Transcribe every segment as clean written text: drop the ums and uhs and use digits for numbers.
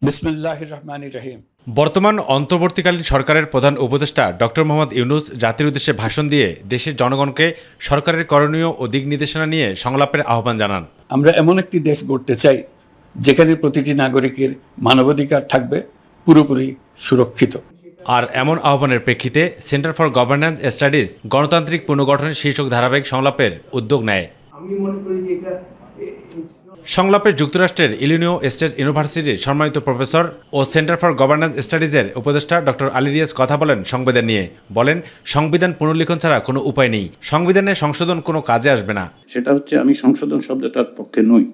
বিসমিল্লাহির রহমানির রহিম। বর্তমান অন্তর্বর্তীকালীন সরকারের প্রধান উপদেষ্টা ডক্টর মোহাম্মদ ইউনূস জাতির উদ্দেশ্যে ভাষণ দিয়ে দেশের জনগণকে সরকারের করণীয় ও দিক নির্দেশনা নিয়ে সংলাপের আহ্বান জানান। আমরা এমন একটি দেশ গড়তে চাই যেখানে প্রতিটি নাগরিকের মানবাধিকার থাকবে পুরোপুরি সুরক্ষিত। আর এমন আহ্বানের প্রেক্ষিতে সেন্টার ফর গভর্নেন্স স্টাডিজ গণতান্ত্রিক পুনর্গঠনের শীর্ষক ধারাবাহিক সংলাপের উদ্যোগ নেয়। সংলাপে যুক্তরাষ্ট্রের ইলিনিয় স্টেট ইউনিভার্সিটির সম্মানিত প্রফেসর ও সেন্টার ফর গভর্নেন্স স্টাডিজের উপদেষ্টা ডক্টর আলী রিয়াজ কথা বলেন সংবিধান নিয়ে। বলেন, সংবিধান পুনর্লিখন ছাড়া কোনো উপায় নেই, সংবিধানে সংশোধন কোনো কাজে আসবে না। সেটা হচ্ছে আমি সংশোধন শব্দটার পক্ষে নই,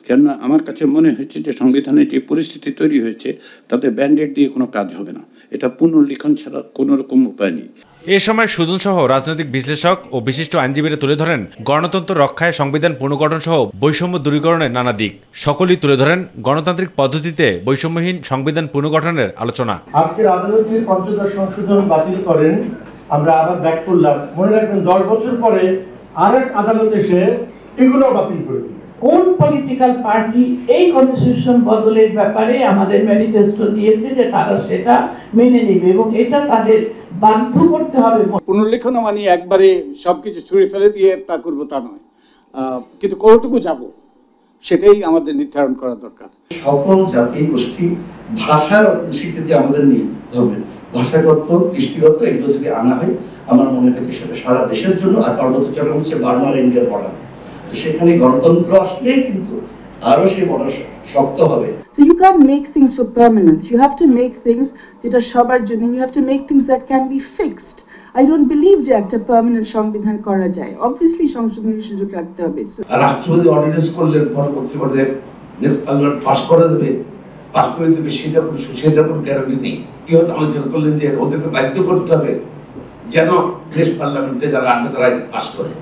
কেননা আমার কাছে মনে হয়েছে যে সংবিধানে যে পরিস্থিতি তৈরি হয়েছে তাতে ব্যান্ডেড দিয়ে কোনো কাজ হবে না, এটা পুনর্লিখন ছাড়া কোনো রকম উপায় নেই। এ সময় সুজন সহ রাজনৈতিক বিশ্লেষক ও বিশিষ্ট আইনজীবীরা তুলে ধরেন গণতন্ত্র রক্ষায় সংবিধান পুনর্গঠন সহ বৈষম্য দূরীকরণের নানা দিক। সকলেই তুলে ধরেন গণতান্ত্রিক পদ্ধতিতে বৈষম্যহীন সংবিধান পুনর্গঠনের আলোচনা। আজকের আদালতে পঞ্চদশ সংশোধন বাতিল করেন, আমরা আবার ব্যাক করলাম। মনে রাখবেন 10 বছর পরে আরেক আদালত এসে এগুলো বাতিল করে দিল। কোন পলিটিক্যাল পার্টি এই কনস্টিটিউশন বদলের ব্যাপারে আমাদের ম্যানিফেস্টো দিয়েছে যে তারা সেটা মেনে নেবে এবং এটা তাদের বাধ্য করতে হবে। পুনর্লেখন মানে একবারে সবকিছু ছুঁড়ে ফেলে দিয়ে তা করবো তা নয়, কিন্তু কতটুকু যাব সেটাই আমাদের নির্ধারণ করা দরকার। সকল জাতি গোষ্ঠী ভাষার স্বীকৃতি আমাদের নিতে হবে, ভাষাগত কৃষ্টিগত এগুলো যদি আনা হয় আমার মনে হয় সেটা সারা দেশের জন্য। আর পার্বত্য চট্টগ্রাম হচ্ছে বার্মার ইন্ডিয়ার বর্ডার, সেখানে গণতন্ত্র আসলে কিন্তু আরো সেই বর্ডার শক্ত হবে। So you can't make things for permanence. You have to make things that are সবার জন্য. You have to make things that can be fixed. I don't believe যে একটা পার্মানেন্ট সংবিধান করা যায়। Obviously সংশোধনের সুযোগ রাখতে হবে। আর রাষ্ট্রপতি অর্ডিন্যান্স করলে পরবর্তী পর্যায়ে নেক্সট পার্লামেন্ট পাস করে দেবে, সেটা কোনো গ্যারান্টি নেই। কি হয়তো আলোচনা করলেন যে ওদেরকে বাধ্য করতে হবে যেন দেশ পার্লামেন্টে যারা আসবে তারা পাস করে।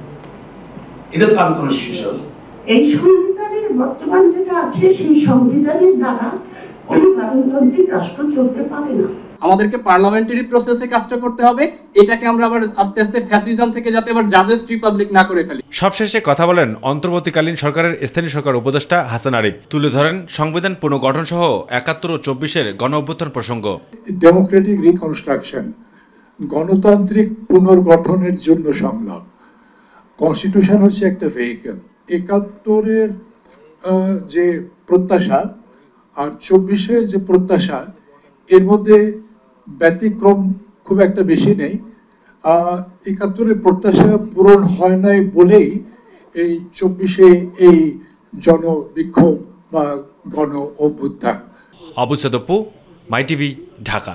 এটা তো আনকনস্টিটিউশনাল। এই সংবিধানের বর্তমান যেটা আছে সেই সংবিধানের দ্বারা কোনো গণতান্ত্রিক রাষ্ট্র চলতে পারে না। আমাদেরকে পার্লামেন্টারি প্রসেসে কাজটা করতে হবে, এটাকে আমরা আবার আস্তে আস্তে ফ্যাসিজম থেকে যাতে আবার জাজেস রিপাবলিক না করে ফেলি। সবশেষে কথা বলেন অন্তর্বর্তীকালীন সরকারের স্থানীয় সরকার উপদেষ্টা হাসান আরিফ। তুলে ধরেন সংবিধান পুনর্গঠন সহ ৭১ ও ২৪-এর গণ অভ্যুত্থান প্রসঙ্গ। ডেমোক্রেটিক রিকনস্ট্রাকশন, গণতান্ত্রিক পুনর্গঠনের জন্য সংলাপ। কনস্টিটিউশন হচ্ছে একটা ভেহিকল। ৭১-এর যে প্রত্যাশা আর ২৪-এর যে প্রত্যাশা, এর মধ্যে ব্যতিক্রম খুব একটা বেশি নেই। ৭১-এর প্রত্যাশা পূরণ হয় নাই বলেই এই ২৪-এ এই জনবিক্ষোভ বা গণ অভ্যুত্থান। আবু সাদ অপু, মাই টিভি, ঢাকা।